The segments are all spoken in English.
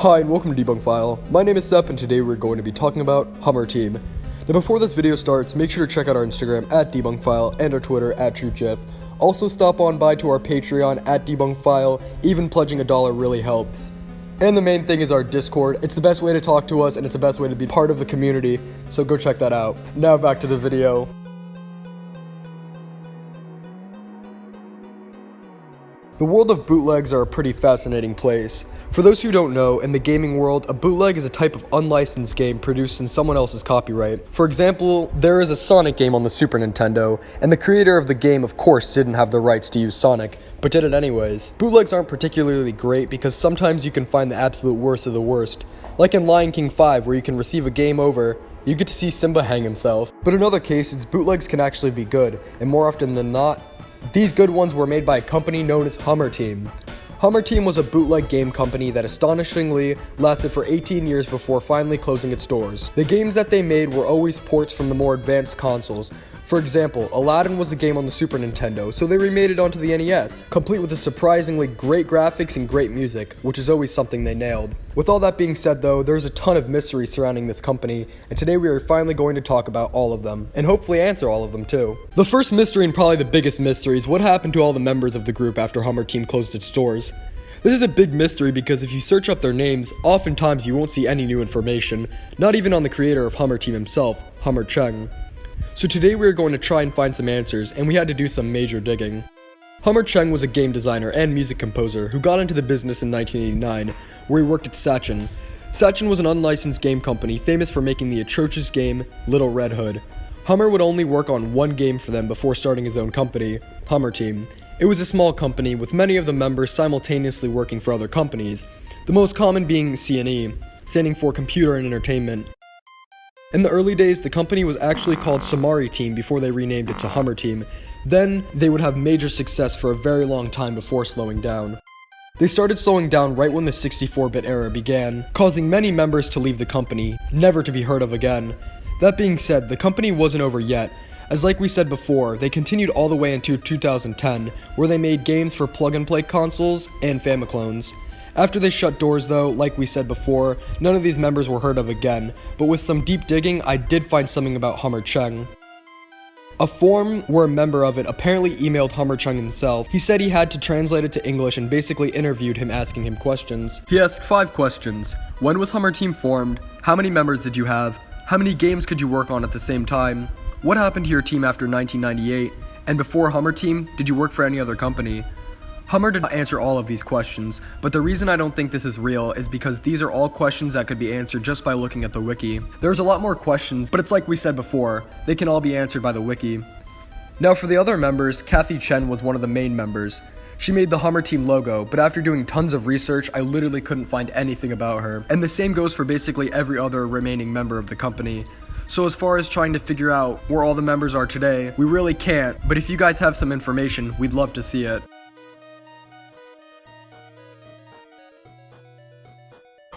Hi and welcome to Debunk File. My name is Sep and today we're going to be talking about Hummer Team. Now before this video starts, make sure to check out our Instagram at DebunkFile and our Twitter at TrueGif. Also stop on by to our Patreon at DebunkFile, even pledging $1 really helps. And the main thing is our Discord. It's the best way to talk to us and it's the best way to be part of the community, so go check that out. Now back to the video. The world of bootlegs are a pretty fascinating place. For those who don't know, in the gaming world, a bootleg is a type of unlicensed game produced in someone else's copyright. For example, there is a Sonic game on the Super Nintendo, and the creator of the game of course didn't have the rights to use Sonic, but did it anyways. Bootlegs aren't particularly great because sometimes you can find the absolute worst of the worst. Like in Lion King 5 where you can receive a game over, you get to see Simba hang himself. But in other cases, bootlegs can actually be good, and more often than not, these good ones were made by a company known as Hummer Team. Hummer Team was a bootleg game company that astonishingly lasted for 18 years before finally closing its doors. The games that they made were always ports from the more advanced consoles. For example, Aladdin was a game on the Super Nintendo, so they remade it onto the NES, complete with the surprisingly great graphics and great music, which is always something they nailed. With all that being said though, there's a ton of mystery surrounding this company, and today we are finally going to talk about all of them, and hopefully answer all of them too. The first mystery and probably the biggest mystery is what happened to all the members of the group after Hummer Team closed its doors. This is a big mystery because if you search up their names, oftentimes you won't see any new information, not even on the creator of Hummer Team himself, Chen. So today we are going to try and find some answers, and we had to do some major digging. Chen was a game designer and music composer who got into the business in 1989, where he worked at Chen. Chen was an unlicensed game company famous for making the atrocious game Little Red Hood. Hummer would only work on one game for them before starting his own company, Hummer Team. It was a small company with many of the members simultaneously working for other companies, the most common being C&E, standing for Computer and Entertainment. In the early days, the company was actually called Samari Team before they renamed it to Hummer Team. Then, they would have major success for a very long time before slowing down. They started slowing down right when the 64-bit era began, causing many members to leave the company, never to be heard of again. That being said, the company wasn't over yet, as like we said before, they continued all the way into 2010, where they made games for plug-and-play consoles and Famiclones. After they shut doors though, like we said before, none of these members were heard of again, but with some deep digging, I did find something about Chen. A forum where a member of it apparently emailed Chen himself. He said he had to translate it to English and basically interviewed him asking him questions. He asked 5 questions. When was Hummer Team formed? How many members did you have? How many games could you work on at the same time? What happened to your team after 1998? And before Hummer Team, did you work for any other company? Hummer did not answer all of these questions, but the reason I don't think this is real is because these are all questions that could be answered just by looking at the wiki. There's a lot more questions, but it's like we said before, they can all be answered by the wiki. Now for the other members, Chen was one of the main members. She made the Hummer Team logo, but after doing tons of research, I literally couldn't find anything about her. And the same goes for basically every other remaining member of the company. So as far as trying to figure out where all the members are today, we really can't, but if you guys have some information, we'd love to see it.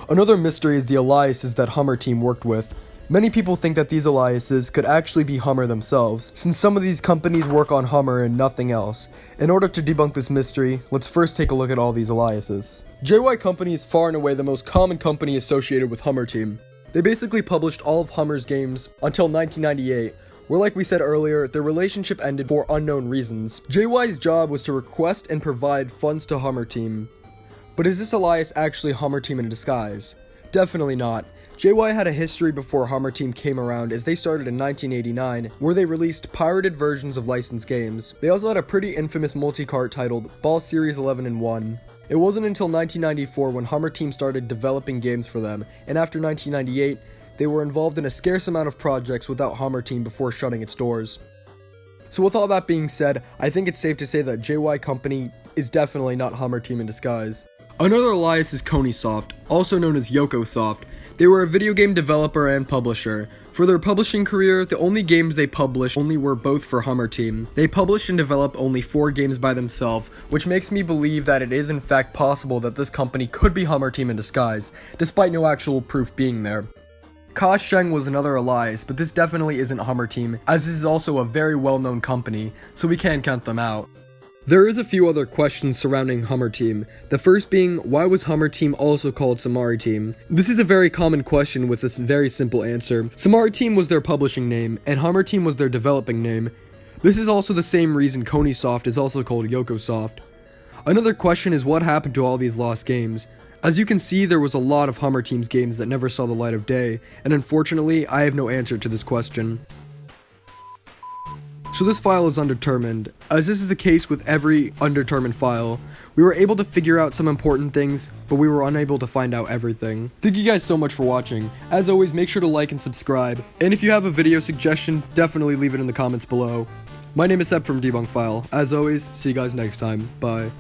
Another mystery is the aliases that Hummer Team worked with. Many people think that these aliases could actually be Hummer themselves, since some of these companies work on Hummer and nothing else. In order to debunk this mystery, let's first take a look at all these aliases. JY Company is far and away the most common company associated with Hummer Team. They basically published all of Hummer's games until 1998, where like we said earlier, their relationship ended for unknown reasons. JY's job was to request and provide funds to Hummer Team. But is this alias actually Hummer Team in disguise? Definitely not. JY had a history before Hummer Team came around, as they started in 1989, where they released pirated versions of licensed games. They also had a pretty infamous multi-cart titled Ball Series 11 in 1. It wasn't until 1994 when Hummer Team started developing games for them, and after 1998, they were involved in a scarce amount of projects without Hummer Team before shutting its doors. So with all that being said, I think it's safe to say that JY Company is definitely not Hummer Team in disguise. Another alias is Konisoft, also known as YokoSoft. They were a video game developer and publisher. For their publishing career, the only games they published only were both for Hummer Team. They published and developed only 4 games by themselves, which makes me believe that it is in fact possible that this company could be Hummer Team in disguise, despite no actual proof being there. Chen was another alias, but this definitely isn't Hummer Team, as this is also a very well-known company, so we can't count them out. There is a few other questions surrounding Hummer Team. The first being, why was Hummer Team also called Samari Team? This is a very common question with this very simple answer. Samari Team was their publishing name, and Hummer Team was their developing name. This is also the same reason Konisoft is also called Yokosoft. Another question is what happened to all these lost games? As you can see, there was a lot of Hummer Team's games that never saw the light of day, and unfortunately, I have no answer to this question. So this file is undetermined. As this is the case with every undetermined file, we were able to figure out some important things, but we were unable to find out everything. Thank you guys so much for watching. As always, make sure to like and subscribe, and if you have a video suggestion, definitely leave it in the comments below. My name is Seb from Debunk File. As always, see you guys next time. Bye.